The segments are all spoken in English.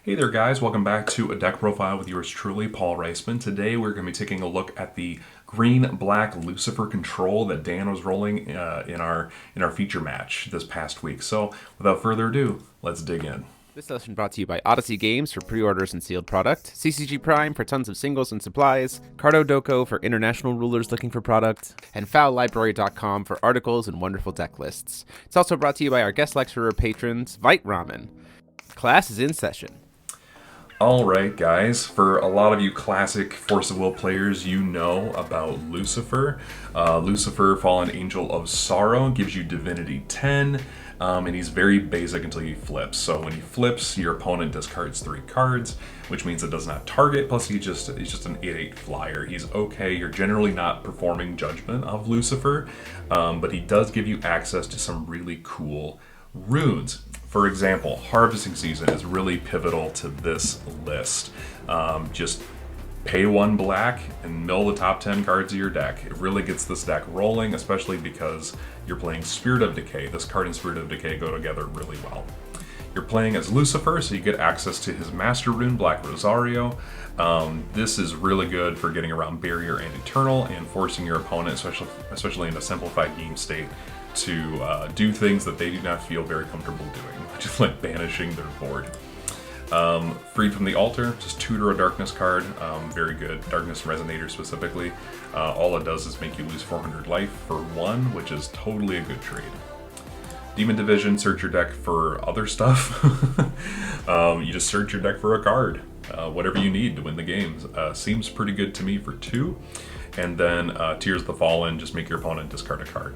Hey there guys, welcome back to a deck profile with yours truly, Paul Reisman. Today we're going to be taking a look at the green-black Lucifer control that Dan was rolling in our feature match this past week. So without further ado, let's dig in. This session brought to you by Odyssey Games for pre-orders and sealed product, CCG Prime for tons of singles and supplies, Cardo Doko for international rulers looking for product, and FoulLibrary.com for articles and wonderful deck lists. It's also brought to you by our guest lecturer patrons, Vite Ramen. Class is in session. Alright guys, for a lot of you classic Force of Will players, you know about Lucifer. Lucifer, Fallen Angel of Sorrow, gives you Divinity 10, and he's very basic until he flips. So when he flips, your opponent discards 3 cards, which means it does not target, plus he's just an 8/8 flyer. He's okay, you're generally not performing Judgment of Lucifer, but he does give you access to some really cool runes. For example, Harvesting Season is really pivotal to this list. Just pay 1 black and mill the top 10 cards of your deck. It really gets this deck rolling, especially because you're playing Spirit of Decay. This card and Spirit of Decay go together really well. You're playing as Lucifer, so you get access to his Master Rune, Black Rosario. This is really good for getting around Barrier and Eternal and forcing your opponent, especially in a simplified game state, to do things that they do not feel very comfortable doing, just like banishing their board. Freed from the Altar, just tutor a Darkness card, very good, Darkness Resonator specifically. All it does is make you lose 400 life for 1, which is totally a good trade. Demon Division, search your deck for other stuff. You just search your deck for a card, whatever you need to win the game. Seems pretty good to me for 2. And then Tears of the Fallen, just make your opponent discard a card.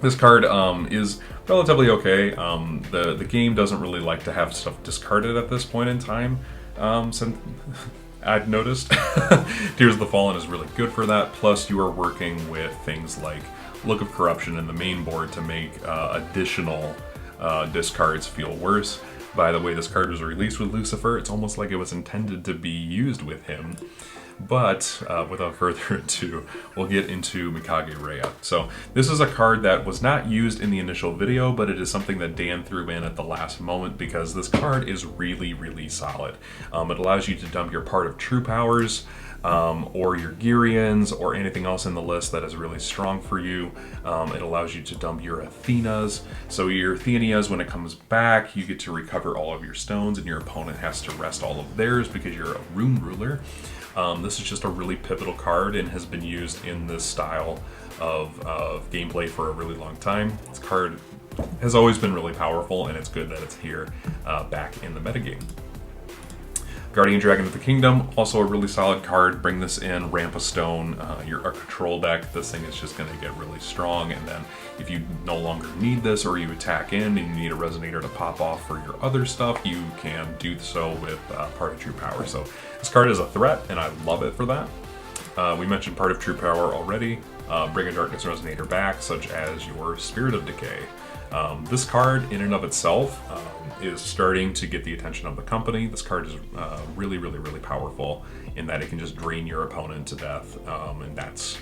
This card is relatively okay. The game doesn't really like to have stuff discarded at this point in time, since I've noticed. Tears of the Fallen is really good for that, plus you are working with things like Look of Corruption in the main board to make additional discards feel worse. By the way, this card was released with Lucifer. It's almost like it was intended to be used with him. But without further ado, we'll get into Mikage-Rhea. So this is a card that was not used in the initial video, but it is something that Dan threw in at the last moment because this card is really, really solid. It allows you to dump your Part of True Powers, or your Gyrians, or anything else in the list that is really strong for you. It allows you to dump your Athenas. So your Athenias, when it comes back, you get to recover all of your stones, and your opponent has to rest all of theirs because you're a rune ruler. This is just a really pivotal card and has been used in this style of gameplay for a really long time. This card has always been really powerful, and it's good that it's here back in the metagame. Guardian Dragon of the Kingdom, also a really solid card. Bring this in, ramp a stone, you're a control deck. This thing is just going to get really strong, and then if you no longer need this or you attack in and you need a Resonator to pop off for your other stuff, you can do so with Part of True Power. So this card is a threat, and I love it for that. We mentioned Part of True Power already. Bring a Darkness Resonator back, such as your Spirit of Decay. This card, in and of itself, is starting to get the attention of the company. This card is really, really, really powerful in that it can just drain your opponent to death, and that's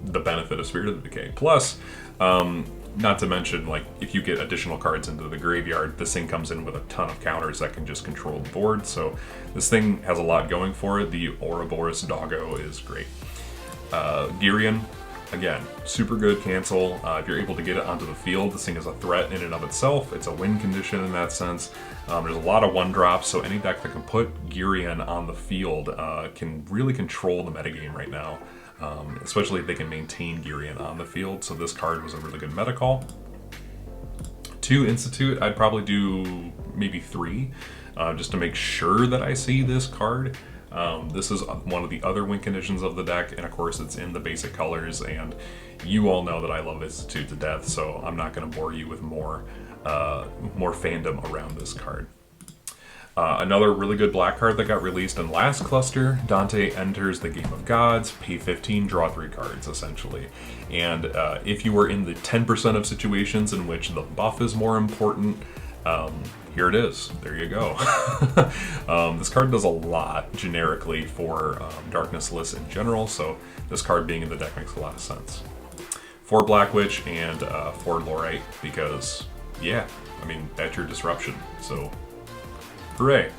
the benefit of Spirit of the Decay. Plus, not to mention, like, if you get additional cards into the graveyard, this thing comes in with a ton of counters that can just control the board. So this thing has a lot going for it. The Ouroboros Doggo is great. Gyrian, again, super good cancel. If you're able to get it onto the field, this thing is a threat in and of itself. It's a win condition in that sense. There's a lot of 1-drops, so any deck that can put Gyrian on the field can really control the metagame right now, especially if they can maintain Gyrian on the field. So this card was a really good meta call. 2 Institute, I'd probably do maybe 3, just to make sure that I see this card. This is one of the other win conditions of the deck, and of course it's in the basic colors, and you all know that I love Institute to death, so I'm not going to bore you with more fandom around this card. Another really good black card that got released in last cluster, Dante Enters the Game of Gods, pay 15, draw 3 cards, essentially. And if you were in the 10% of situations in which the buff is more important, here it is. There you go. This card does a lot generically for Darkness lists in general, so this card being in the deck makes a lot of sense. 4 Black Witch and 4 Lorite, because, yeah, I mean, that's your disruption. So Hooray.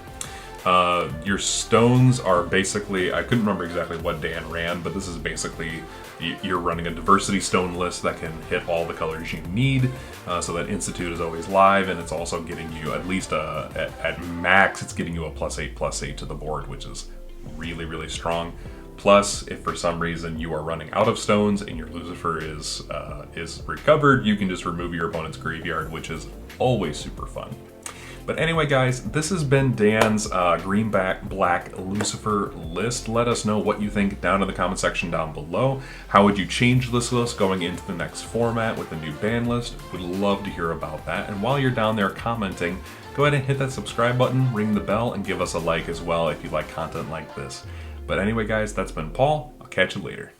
Your stones are basically, I couldn't remember exactly what Dan ran, but this is basically, you're running a diversity stone list that can hit all the colors you need, so that Institute is always live, and it's also getting you, at least at max, it's getting you a +8/+8 to the board, which is really, really strong. Plus, if for some reason you are running out of stones and your Lucifer is recovered, you can just remove your opponent's graveyard, which is always super fun. But anyway, guys, this has been Dan's green black Lucifer list. Let us know what you think down in the comment section down below. How would you change this list going into the next format with the new ban list? Would love to hear about that. And while you're down there commenting, go ahead and hit that subscribe button, ring the bell, and give us a like as well if you like content like this. But anyway, guys, that's been Paul. I'll catch you later.